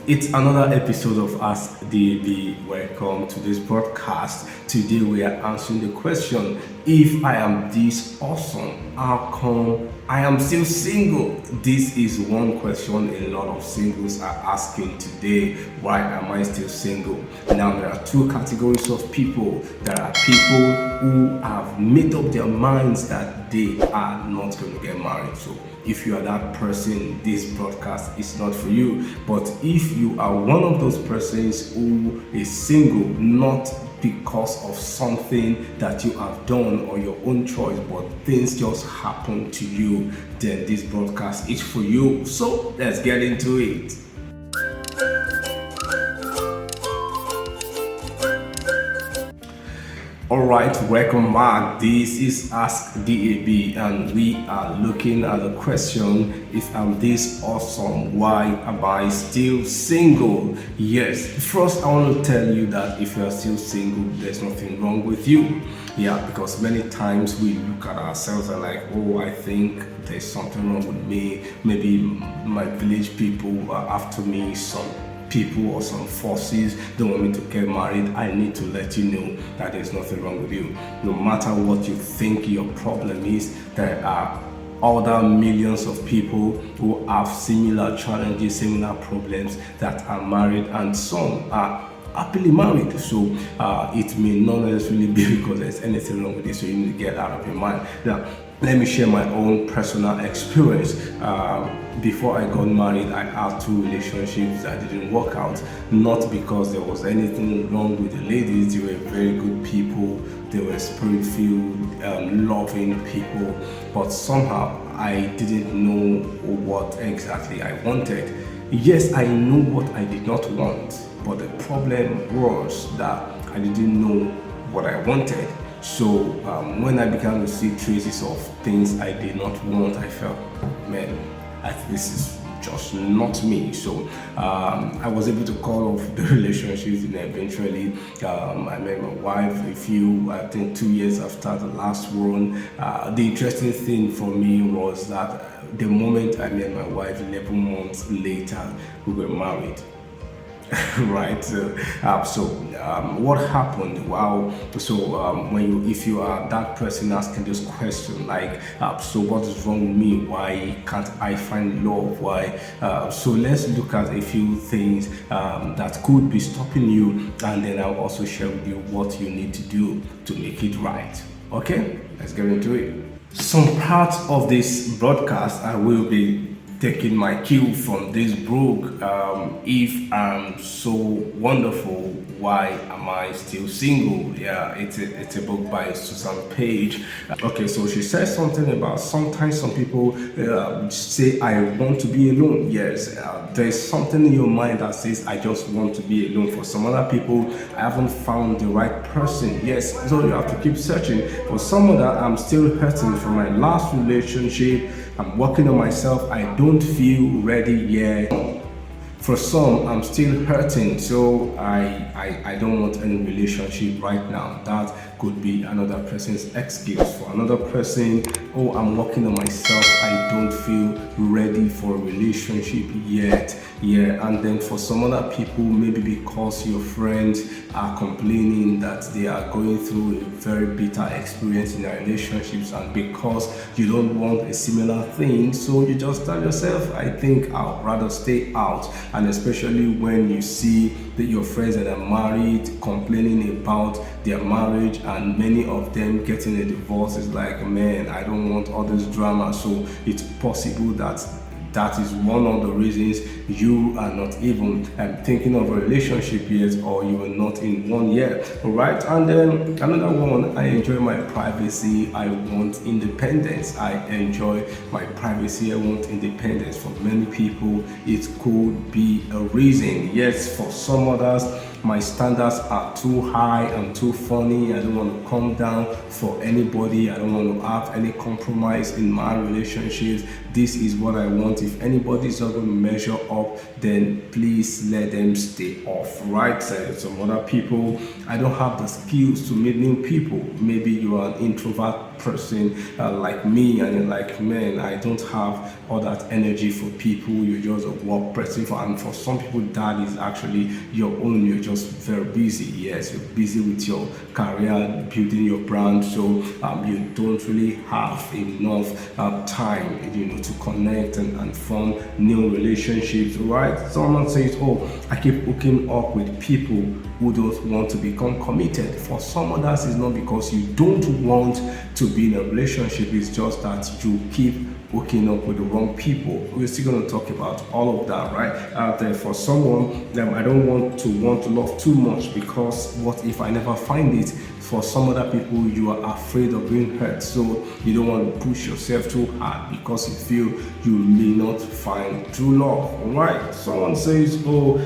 It's another episode of Ask DAB. Welcome to this broadcast. Today we are answering the question, if I am this awesome, how come I am still single? This is one question a lot of singles are asking today. Why am I still single? Now there are two categories of people. There are people who have made up their minds that they are not going to get married. So if you are that person, this broadcast is not for you. But if you are one of those persons who is single, not because of something that you have done or your own choice, but things just happen to you, then this broadcast is for you. So let's get into it. Alright, welcome back. This is Ask DAB and we are looking at the question, if I'm this awesome, why am I still single? Yes, first I want to tell you that if you are still single, there's nothing wrong with you. Yeah, because many times we look at ourselves and like, oh, I think there's something wrong with me. Maybe my village people are after me, some people or some forces don't want me to get married. I need to let you know that there's nothing wrong with you. No matter what you think your problem is, there are other millions of people who have similar challenges, similar problems that are married, and some are happily married. So it may not necessarily be because there's anything wrong with it, so you need to get out of your mind. Now let me share my own personal experience. Before I got married, I had two relationships that didn't work out. Not because there was anything wrong with the ladies. They were very good people. They were spirit-filled, loving people. But somehow I didn't know what exactly I wanted. Yes, I knew what I did not want. But the problem was that I didn't know what I wanted. So when I began to see traces of things I did not want, I felt, man, this is just not me. So I was able to call off the relationships, and eventually I met my wife I think 2 years after the last one. The interesting thing for me was that the moment I met my wife, 11 months later, we were married. Right. What happened? Wow. If you are that person asking this question, like, so what is wrong with me? Why can't I find love? Why? So let's look at a few things that could be stopping you, and then I'll also share with you what you need to do to make it right. Okay, let's get into it. Some parts of this broadcast I will be taking my cue from this book, If I'm So Wonderful, Why Am I Still Single? Yeah, it's a book by Susan Page. Okay, so she says something about sometimes some people say, I want to be alone. Yes, there's something in your mind that says, I just want to be alone. For some other people, I haven't found the right person. Yes, so you have to keep searching. For some other, I'm still hurting from my last relationship. I'm working on myself. I don't feel ready yet. For some, I'm still hurting, so I don't want any relationship right now. That could be another person's excuse. For another person, oh, I'm working on myself. I don't feel ready for a relationship yet. Yeah, and then for some other people, maybe because your friends are complaining that they are going through a very bitter experience in their relationships, and because you don't want a similar thing, so you just tell yourself, I think I'll rather stay out. And especially when you see that your friends that are married complaining about their marriage, and many of them getting a divorce, is like, man, I don't want all this drama. So it's possible that is one of the reasons you are not even thinking of a relationship yet, or you are not in one yet. All right, and then another one, I enjoy my privacy. I want independence. I enjoy my privacy. I want independence. For many people, it could be a reason. Yes, for some others, my standards are too high, I'm too funny, I don't want to come down for anybody, I don't want to have any compromise in my relationships. This is what I want. If anybody is not going to measure up, then please let them stay off, right? Some other people, I don't have the skills to meet new people. Maybe you are an introvert person like me, and you're like, man, I don't have all that energy for people. You're just a work person, and for some people that is actually your own. You're just very busy. Yes, you're busy with your career, building your brand, so you don't really have enough time, to connect and form new relationships, right? Someone says, oh, I keep hooking up with people who don't want to become committed. For some others, it's not because you don't want to be in a relationship, it's just that you keep hooking up with the wrong people. We're still going to talk about all of that, right? Out there for someone, I don't want to love too much, because what if I never find it? For some other people, you are afraid of being hurt, so you don't want to push yourself too hard because you feel you may not find true love. All right? Someone says, oh,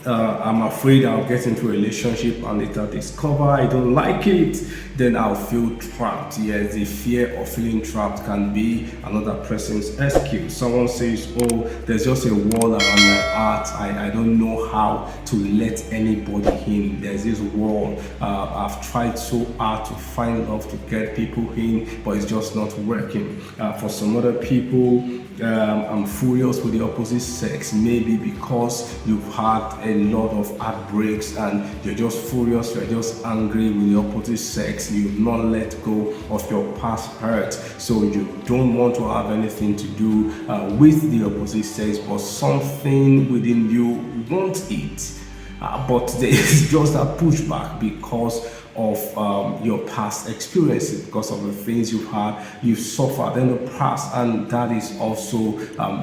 I'm afraid I'll get into a relationship and later discover I don't like it, then I'll feel trapped. Yes, the fear of feeling trapped can be another person's excuse. Someone says, oh, there's just a wall around my heart. I don't know how to let anybody in. There's this wall. I've tried so hard to find love, to get people in, but it's just not working. For some other people, I'm furious with the opposite sex, maybe because you've had a lot of heartbreaks and you're just furious, you're just angry with the opposite sex. You've not let go of your past hurt, so you don't want to have anything to do with the opposite sex, but something within you wants it. But there is just a pushback because of your past experiences, because of the things you've suffered in the past, and that is also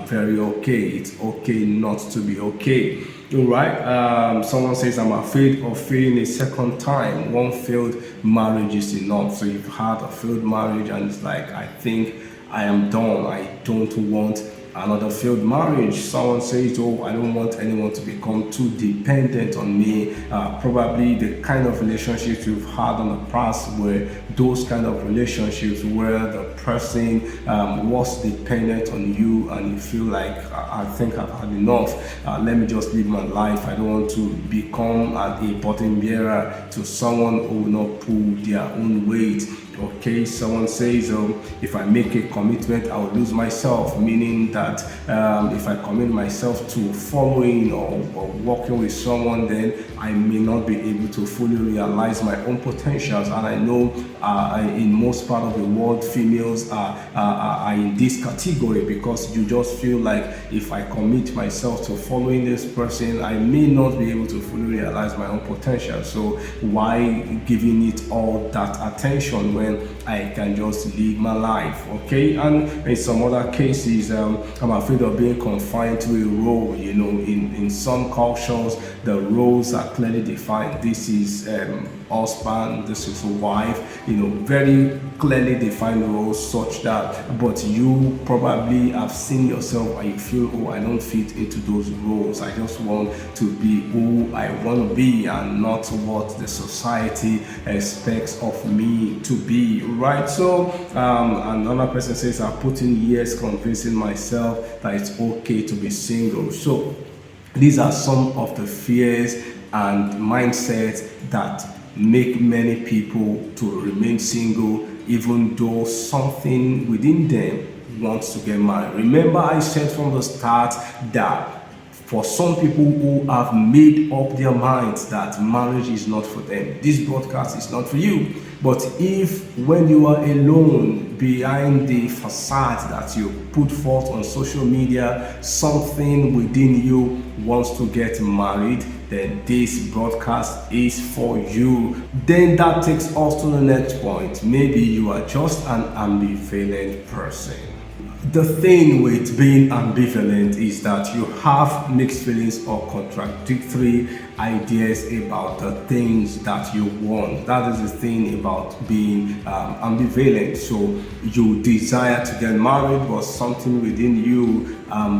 very okay. It's okay not to be okay. All right. Someone says, I'm afraid of failing a second time. One failed marriage is enough. So you've had a failed marriage and it's like, I think I am done. I don't want another failed marriage. Someone says, oh, I don't want anyone to become too dependent on me. Probably the kind of relationships you've had in the past were those kind of relationships where the person was dependent on you and you feel like, I think I've had enough. Let me just live my life. I don't want to become a burden bearer to someone who will not pull their own weight. Okay, someone says, if I make a commitment, I will lose myself, meaning that if I commit myself to following or working with someone, then I may not be able to fully realize my own potentials. And I know in most part of the world, females are in this category, because you just feel like if I commit myself to following this person, I may not be able to fully realize my own potential. So why giving it all that attention when I can just live my life? Okay, and in some other cases, I'm afraid of being confined to a role. In some cultures, the roles are clearly defined. This is husband, this is a wife, very clearly defined roles, such that, but you probably have seen yourself and you feel, oh, I don't fit into those roles. I just want to be who I want to be and not what the society expects of me to be, right? So another person says, I've put in years convincing myself that it's okay to be single. So these are some of the fears and mindsets that make many people to remain single, even though something within them wants to get married. Remember, I said from the start that for some people who have made up their minds that marriage is not for them, this broadcast is not for you. But if when you are alone behind the facade that you put forth on social media, something within you wants to get married, then this broadcast is for you. Then that takes us to the next point. Maybe you are just an ambivalent person. The thing with being ambivalent is that you have mixed feelings or contradictory ideas about the things that you want. That is the thing about being ambivalent. So you desire to get married, but something within you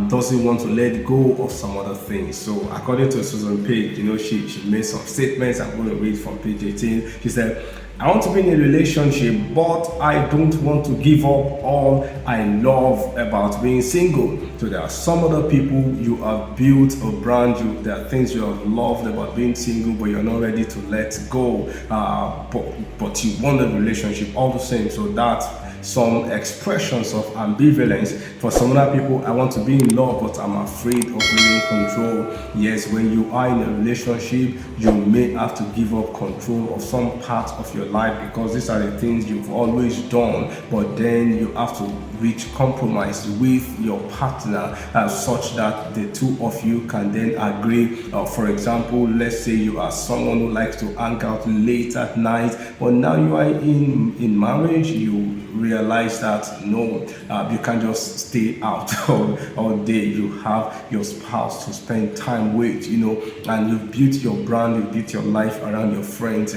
doesn't want to let go of some other things. So according to Susan Page, she made some statements. I'm going to read from page 18. She said, I want to be in a relationship, but I don't want to give up all I love about being single. So there are some other people, you have built a brand, there are things you have loved about being single, but you're not ready to let go. But you want a relationship all the same. So that's some expressions of ambivalence. For some other people, I want to be in love, but I'm afraid of losing control. Yes, when you are in a relationship, you may have to give up control of some part of your life, because these are the things you've always done, but then you have to reach compromise with your partner such that the two of you can then agree. For example, let's say you are someone who likes to hang out late at night, but now you are in marriage, you realize that no, you can't just stay out all day. You have your spouse to spend time with, and you've built your brand, you've built your life around your friends.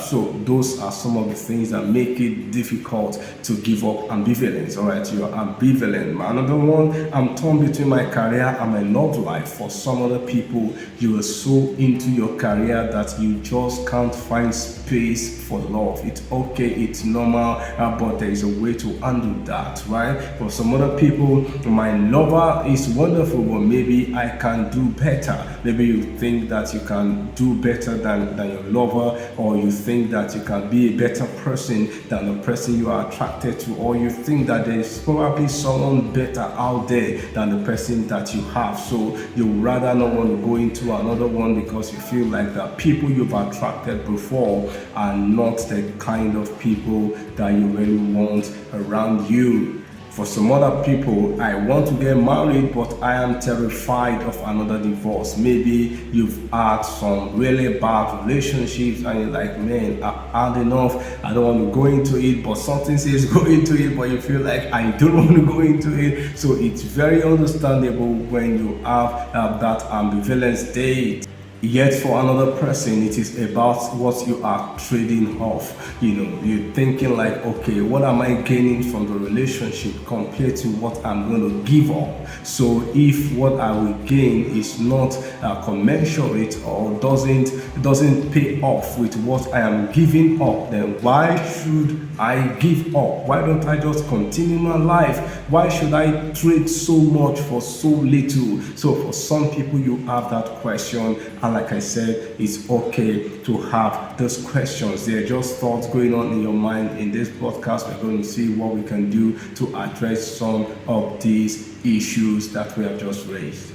So those are some of the things that make it difficult to give up ambivalence. All right, you're ambivalent. Another one, I'm torn between my career and my love life. For some other people, you are so into your career that you just can't find space for love. It's okay, it's normal, but there is a way to handle that, right? For some other people, my lover is wonderful, but maybe I can do better. Maybe you think that you can do better than your lover, or you think that you can be a better person than the person you are attracted to, or you think that there is probably someone better out there than the person that you have. So you rather not want to go into another one because you feel like the people you've attracted before are not the kind of people that you really want around you. For some other people, I want to get married, but I am terrified of another divorce. Maybe you've had some really bad relationships and you're like, man, I've had enough. I don't want to go into it, but something says go into it, but you feel like I don't want to go into it. So it's very understandable when you have that ambivalent state. Yet for another person, it is about what you are trading off. You're thinking like, okay, what am I gaining from the relationship compared to what I'm going to give up? So if what I will gain is not commensurate or doesn't pay off with what I am giving up, then why should I give up? Why don't I just continue my life? Why should I trade so much for so little? So for some people, you have that question, and like I said, it's okay to have those questions. They're just thoughts going on in your mind. In this podcast, we're going to see what we can do to address some of these issues that we have just raised.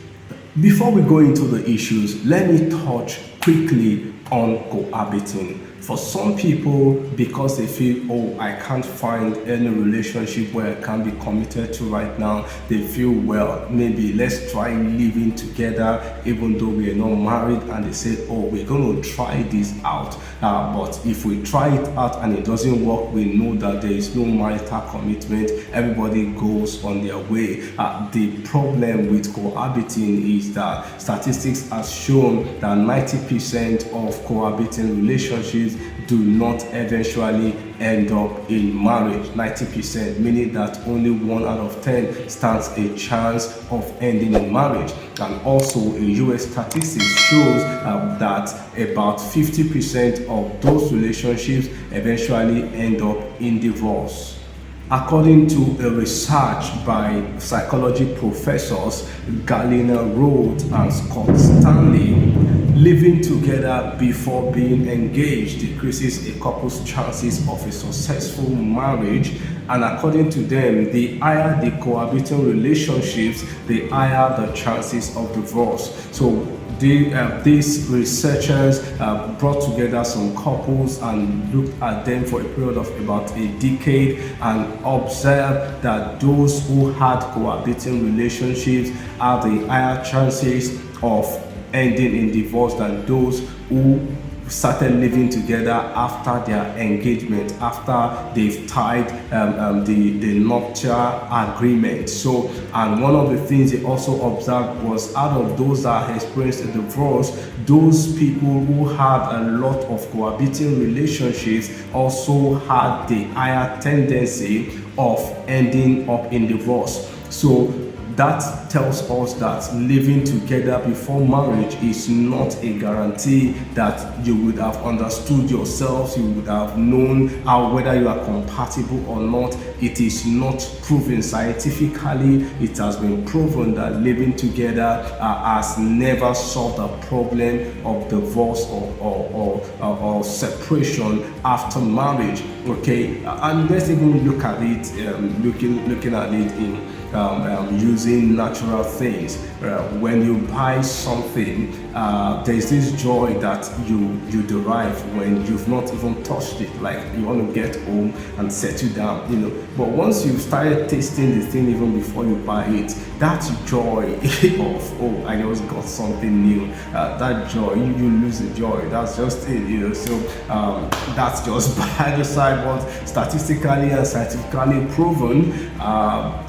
Before we go into the issues, let me touch quickly on cohabiting. For some people, because they feel, oh, I can't find any relationship where I can be committed to right now, they feel, well, maybe let's try living together even though we are not married, and they say, oh, we're going to try this out. But if we try it out and it doesn't work, we know that there is no marital commitment. Everybody goes on their way. The problem with cohabiting is that statistics have shown that 90% of cohabiting relationships do not eventually end up in marriage. 90%, meaning that only 1 out of 10 stands a chance of ending in marriage. And also, a US statistics shows that about 50% of those relationships eventually end up in divorce. According to a research by psychology professors Galina Rhodes and Scott Stanley, living together before being engaged decreases a couple's chances of a successful marriage. And according to them, the higher the cohabiting relationships, the higher the chances of divorce. So these researchers brought together some couples and looked at them for a period of about a decade and observed that those who had cohabiting relationships have the higher chances of ending in divorce than those who started living together after their engagement, after they've tied the nuptial agreement. So, and one of the things they also observed was, out of those that experienced a divorce, those people who had a lot of cohabiting relationships also had the higher tendency of ending up in divorce. So that tells us that living together before marriage is not a guarantee that you would have understood yourselves, you would have known how whether you are compatible or not. It is not proven scientifically. It has been proven that living together has never solved a problem of divorce or separation after marriage. Okay, and let's even look at it, looking at it in using natural things. When you buy something, there's this joy that you derive when you've not even touched it. Like you want to get home and settle down, you know. But once you started tasting the thing even before you buy it, that joy of, oh, I just got something new, that joy, you lose the joy. That's just it, you know. So that's just by the side, but statistically and scientifically proven,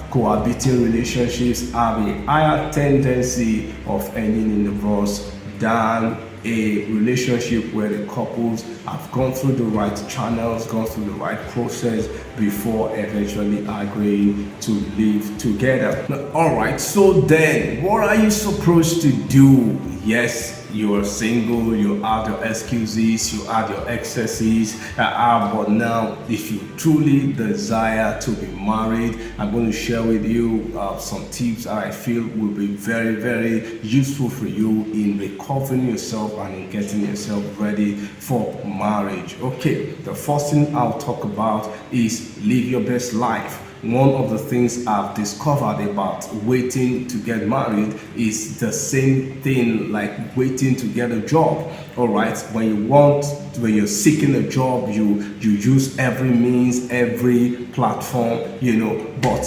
cohabiting relationships have a higher tendency of ending in divorce than a relationship where the couples have gone through the right channels, gone through the right process before eventually agreeing to live together. Now, all right, so then what are you supposed to do? Yes, you are single, you have your excuses, you have your excesses, but now if you truly desire to be married, I'm going to share with you some tips that I feel will be very, very useful for you in recovering yourself and in getting yourself ready for marriage. Okay, the first thing I'll talk about is live your best life. One of the things I've discovered about waiting to get married is the same thing like waiting to get a job. All right, when you're seeking a job, you use every means, every platform, you know, but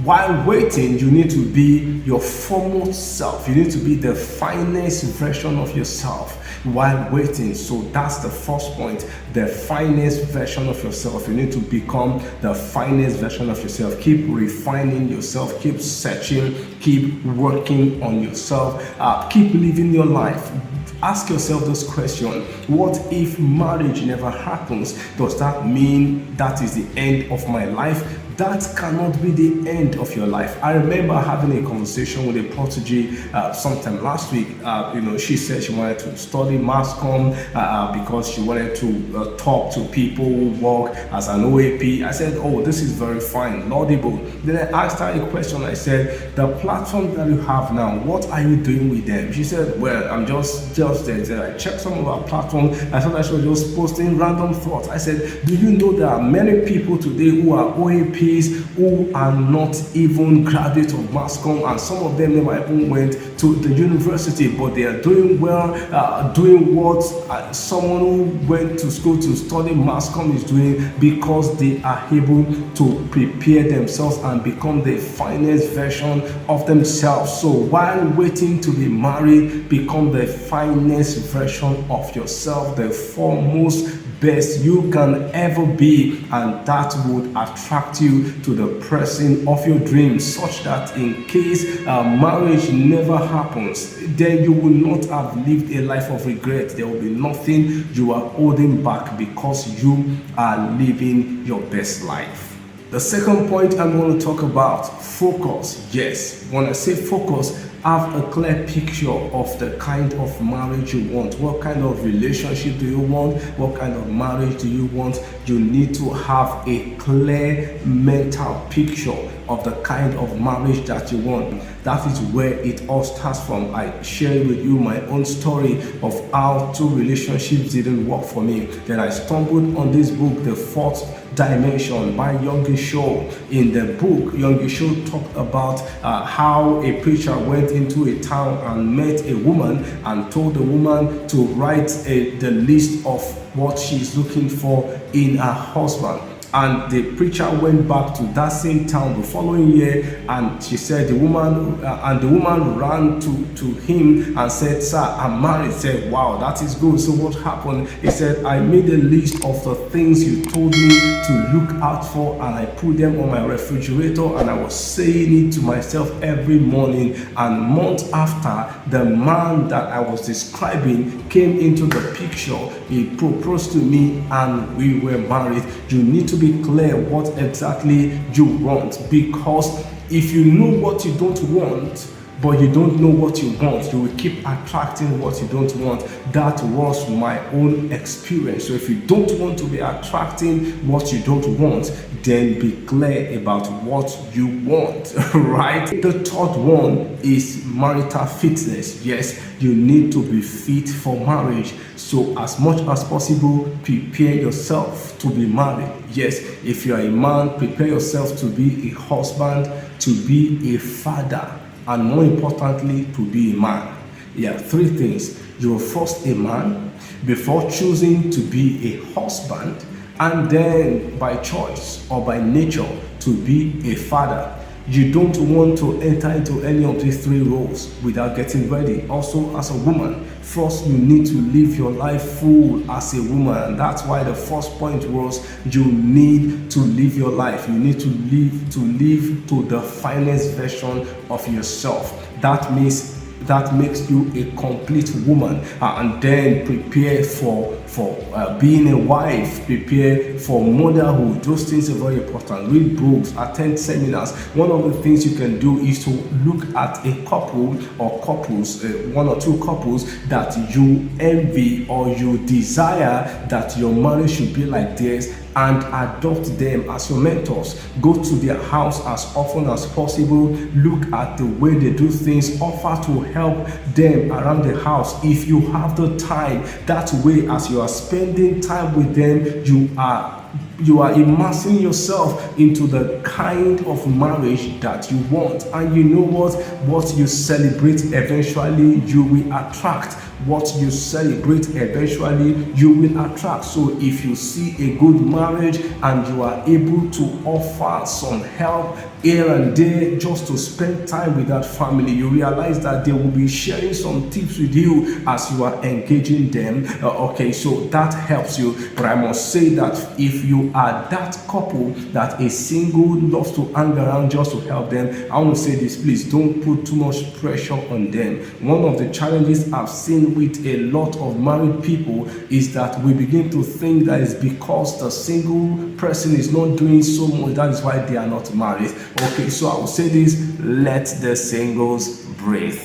while waiting, you need to be your foremost self. You need to be the finest version of yourself while waiting. So that's the first point, the finest version of yourself. You need to become the finest version of yourself. Keep refining yourself, keep searching, keep working on yourself, keep living your life. Ask yourself this question: what if marriage never happens? Does that mean that is the end of my life? That cannot be the end of your life. I remember having a conversation with a protege sometime last week. You know, she said she wanted to study mass comm because she wanted to talk to people who work as an OAP. I said, oh, this is very fine, laudable. Then I asked her a question. I said, the platform that you have now, what are you doing with them? She said, well, I'm just there. I checked some of our platforms. I thought I was just posting random thoughts. I said, do you know there are many people today who are OAP who are not even graduates of mass comm, and some of them never even went to the university, but they are doing well, doing what someone who went to school to study mass comm is doing, because they are able to prepare themselves and become the finest version of themselves. So while waiting to be married, become the finest version of yourself, the foremost best you can ever be, and that would attract you to the person of your dreams, such that in case marriage never happens, then you will not have lived a life of regret. There will be nothing you are holding back because you are living your best life. The second point I'm going to talk about, focus. Yes, when I say focus, have a clear picture of the kind of marriage you want. What kind of relationship do you want? What kind of marriage do you want? You need to have a clear mental picture of the kind of marriage that you want. That is where it all starts from. I shared with you my own story of how 2 relationships didn't work for me. Then I stumbled on this book, The Fourth Dimension by Young Show. In the book, Young Show talked about how a preacher went into a town and met a woman and told the woman to write the list of what she's looking for in her husband. And the preacher went back to that same town the following year, and she said the woman ran to him and said, "Sir, I'm married." He said, "Wow, that is good. So what happened?" He said, "I made a list of the things you told me to look out for, and I put them on my refrigerator, and I was saying it to myself every morning. And months after, the man that I was describing came into the picture. He proposed to me, and we were married." You need to be clear what exactly you want, because if you know what you don't want, but you don't know what you want, you will keep attracting what you don't want. That was my own experience. So if you don't want to be attracting what you don't want, then be clear about what you want, right? The third one is marital fitness. Yes, you need to be fit for marriage. So as much as possible, prepare yourself to be married. Yes, if you are a man, prepare yourself to be a husband, to be a father, and more importantly, to be a man. Yeah, three things. You are first a man before choosing to be a husband, and then by choice or by nature to be a father. You don't want to enter into any of these three roles without getting ready. Also, as a woman, first you need to live your life full as a woman. And that's why the first point was you need to live your life. You need to live to the finest version of yourself. That makes you a complete woman, and then prepare for being a wife, prepare for motherhood. Those things are very important. Read books, attend seminars. One of the things you can do is to look at a couple or couples, one or two couples that you envy or you desire that your marriage should be like theirs, and adopt them as your mentors. Go to their house as often as possible. Look at the way they do things. Offer to help them around the house if you have the time. That way, as you are spending time with them, you are immersing yourself into the kind of marriage that you want. And you know what you celebrate, eventually you will attract. What you celebrate, eventually you will attract. So if you see a good marriage and you are able to offer some help here and there just to spend time with that family, you realize that they will be sharing some tips with you as you are engaging them. Okay, so that helps you. But I must say that if you are that couple that is single, loves to hang around just to help them, I want to say this, please don't put too much pressure on them. One of the challenges I've seen with a lot of married people is that we begin to think that it's because the single person is not doing so much, that is why they are not married. Okay, so I will say this, let the singles breathe.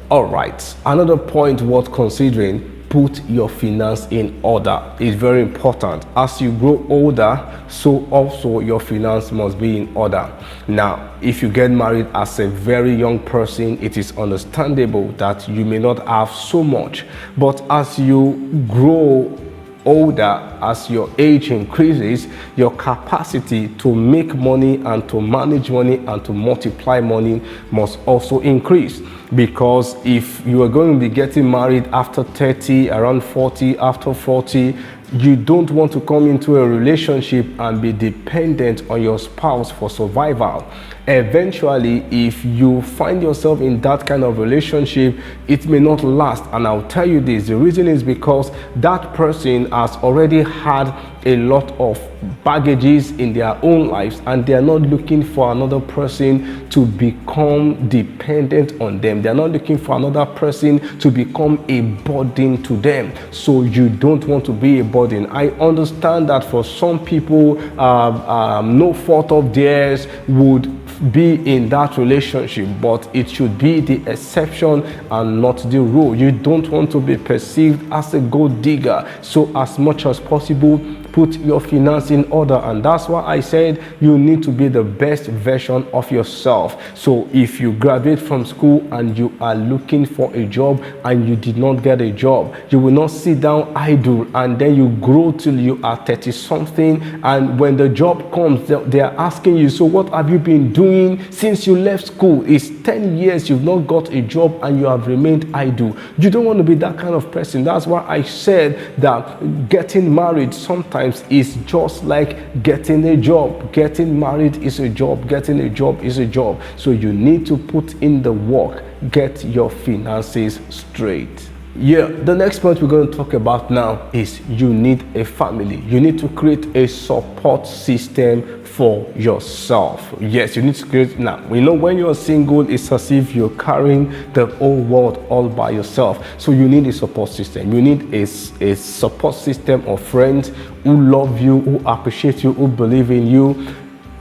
All right, another point worth considering: put your finance in order. It's very important. As you grow older, so also your finance must be in order. Now, if you get married as a very young person, it is understandable that you may not have so much. But as you grow older, as your age increases, your capacity to make money and to manage money and to multiply money must also increase. Because if you are going to be getting married after 30, around 40, after 40, you don't want to come into a relationship and be dependent on your spouse for survival. Eventually, if you find yourself in that kind of relationship, it may not last. And I'll tell you this, the reason is because that person has already had a lot of baggages in their own lives, and they are not looking for another person to become dependent on them. They are not looking for another person to become a burden to them. So you don't want to be a burden. I understand that for some people, no fault of theirs would be in that relationship, but it should be the exception and not the rule. You don't want to be perceived as a gold digger. So as much as possible, put your finance in order. And that's why I said you need to be the best version of yourself. So if you graduate from school and you are looking for a job and you did not get a job, you will not sit down idle and then you grow till you are 30 something, and when the job comes, they are asking you, so what have you been doing since you left school? It's 10 years you've not got a job and you have remained idle. You don't want to be that kind of person. That's why I said that getting married sometimes is just like getting a job. Getting married is a job. Getting a job is a job. So you need to put in the work. Get your finances straight. Yeah, the next point we're going to talk about now is you need a family. You need to create a support system for yourself. Yes, you need to create. Now, we know when you're single, it's as if you're carrying the whole world all by yourself. So you need a support system. You need a support system of friends who love you, who appreciate you, who believe in you.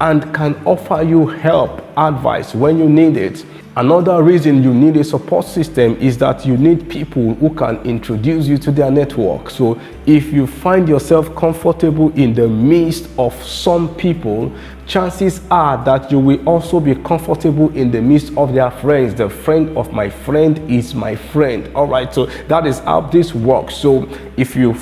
and can offer you help, advice when you need it. Another reason you need a support system is that you need people who can introduce you to their network. So if you find yourself comfortable in the midst of some people, chances are that you will also be comfortable in the midst of their friends. The friend of my friend is my friend. All right, so that is how this works. So if you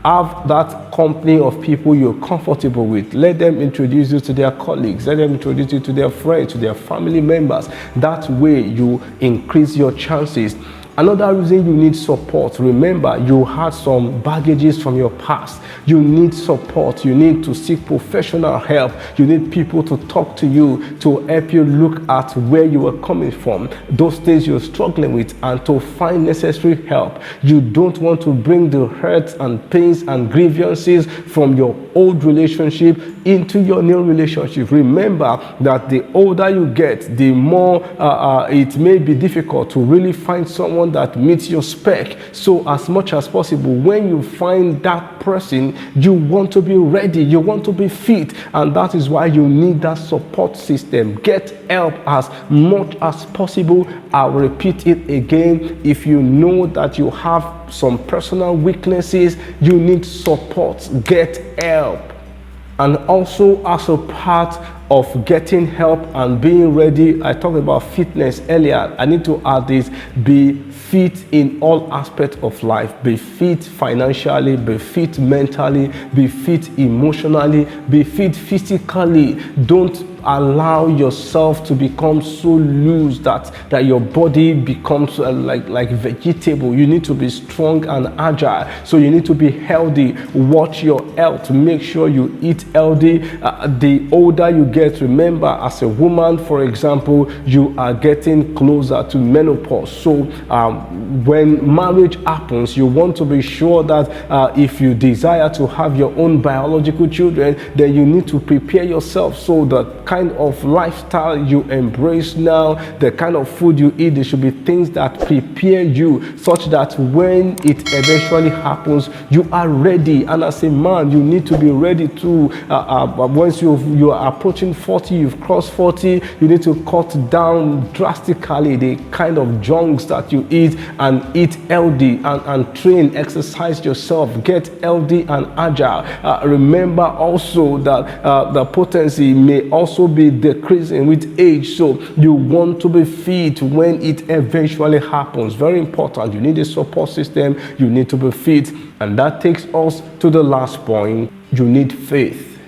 have that company of people you're comfortable with, let them introduce you to their colleagues, let them introduce you to their friends, to their family members. That way you increase your chances. Another reason you need support, remember you had some baggages from your past. You need support. You need to seek professional help. You need people to talk to you, to help you look at where you are coming from, those things you're struggling with, and to find necessary help. You don't want to bring the hurts and pains and grievances from your old relationship into your new relationship. Remember that the older you get, the more it may be difficult to really find someone that meets your spec. So as much as possible, when you find that person, you want to be ready, you want to be fit, and that is why you need that support system. Get help as much as possible. I'll repeat it again. If you know that you have some personal weaknesses, you need support. Get help. And also, as a part of getting help and being ready, I talked about fitness earlier. I need to add this: be fit in all aspects of life. Be fit financially, be fit mentally, be fit emotionally, be fit physically. Don't allow yourself to become so loose that your body becomes like vegetable. You need to be strong and agile. So you need to be healthy. Watch your health. Make sure you eat healthy. The older you get, remember, as a woman, for example, you are getting closer to menopause. So when marriage happens, you want to be sure that if you desire to have your own biological children, then you need to prepare yourself. So the kind of lifestyle you embrace now, the kind of food you eat, there should be things that prepare you such that when it eventually happens, you are ready. And as a man, you need to be ready to, once you are approaching 40, you've crossed 40, you need to cut down drastically the kind of junks that you eat and eat healthy and train, exercise yourself, get healthy and agile. Remember also that the potency may also be decreasing with age, so you want to be fit when it eventually happens. Very important. You need a support system. You need to be fit. And that takes us to the last point. You need faith.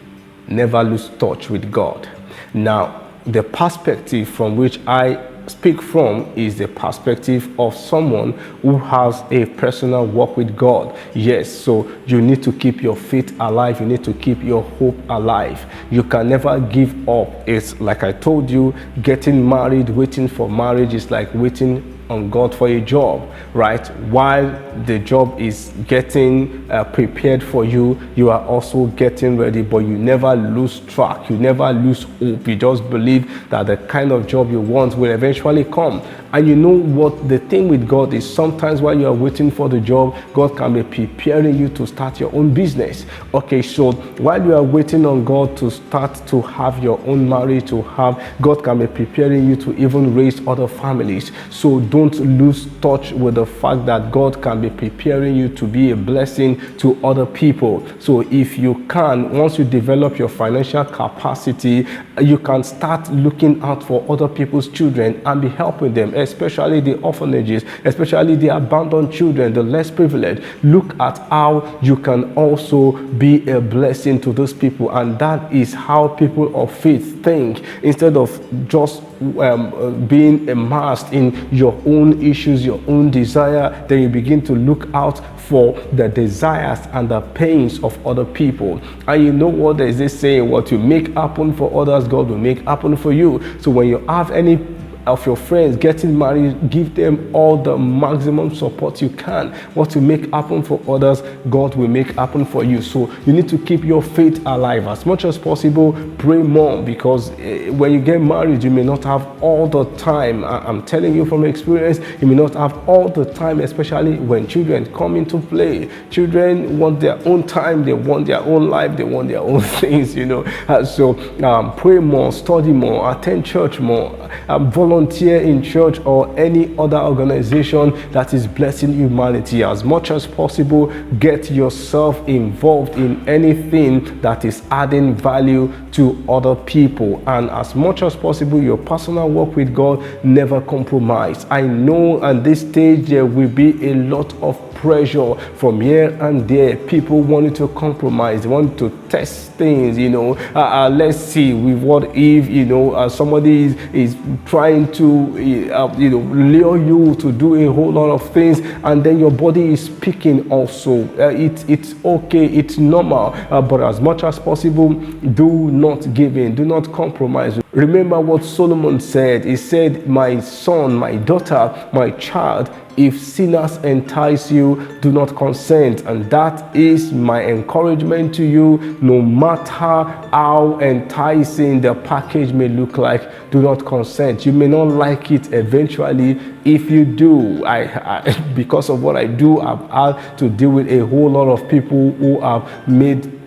Never lose touch with God. Now, the perspective from which I speak from is the perspective of someone who has a personal walk with God. Yes, so you need to keep your faith alive. You need to keep your hope alive. You can never give up. It's like I told you, getting married, waiting for marriage is like waiting on God for a job, right? While the job is getting prepared for you, you are also getting ready, but you never lose track. You never lose hope. You just believe that the kind of job you want will eventually come. And you know what the thing with God is, sometimes while you are waiting for the job, God can be preparing you to start your own business. Okay, so while you are waiting on God to start to have your own marriage, God can be preparing you to even raise other families. So don't lose touch with the fact that God can be preparing you to be a blessing to other people. So if you can, once you develop your financial capacity, you can start looking out for other people's children and be helping them, especially the orphanages, especially the abandoned children, the less privileged. Look at how you can also be a blessing to those people. And that is how people of faith think. Instead of just being immersed in your own issues, your own desire, then you begin to look out for the desires and the pains of other people. And you know what, there is this saying, what you make happen for others, God will make happen for you. So when you have any of your friends getting married, give them all the maximum support you can. What you make happen for others, God will make happen for you. So you need to keep your faith alive as much as possible. Pray more, because when you get married, you may not have all the time. I'm telling you from experience, you may not have all the time, especially when children come into play. Children want their own time, they want their own life, they want their own things, So pray more, study more, attend church more, volunteer in church or any other organization that is blessing humanity. As much as possible, get yourself involved in anything that is adding value to other people. And as much as possible, your personal work with God, never compromise. I know at this stage there will be a lot of pressure from here and there. People wanting to compromise, they want to test things, let's see with what if somebody is trying to lure you to do a whole lot of things, and then your body is speaking also. It's okay, it's normal, but as much as possible, do not give in, do not compromise. Remember what Solomon said. He said, my son, my daughter, my child, if sinners entice you, do not consent. And that is my encouragement to you. No matter how enticing the package may look like, do not consent. You may not like it eventually. If you do, I because of what I do, I've had to deal with a whole lot of people who have made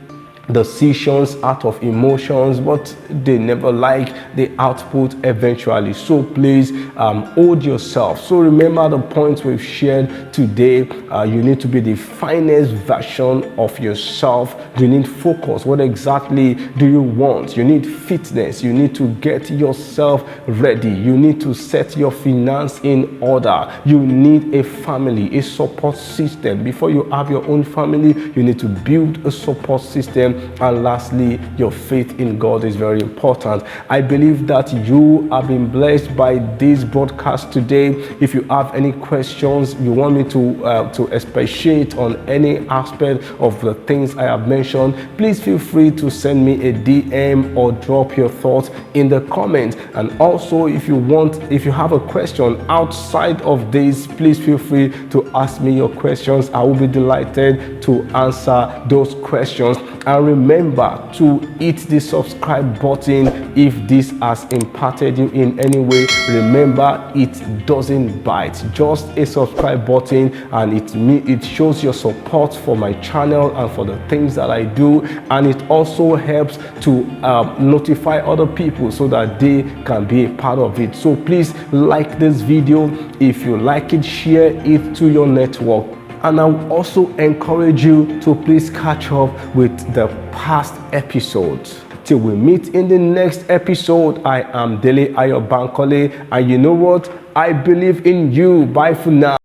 decisions out of emotions, but they never like the output eventually. So please hold yourself. So remember the points we've shared today. You need to be the finest version of yourself. You need focus. What exactly do you want? You need fitness. You need to get yourself ready. You need to set your finance in order. You need a family, a support system. Before you have your own family, you need to build a support system. And lastly, your faith in God is very important. I believe that you have been blessed by this broadcast today. If you have any questions, you want me to expatiate on any aspect of the things I have mentioned, please feel free to send me a DM or drop your thoughts in the comments. And also, if you have a question outside of this, please feel free to ask me your questions. I will be delighted to answer those questions. And remember to hit the subscribe button if this has impacted you in any way. Remember, it doesn't bite. Just a subscribe button, and it shows your support for my channel and for the things that I do. And it also helps to notify other people so that they can be a part of it. So please like this video. If you like it, share it to your network. And I will also encourage you to please catch up with the past episodes. Till we meet in the next episode, I am Dele Ayo Bankole, and you know what? I believe in you. Bye for now.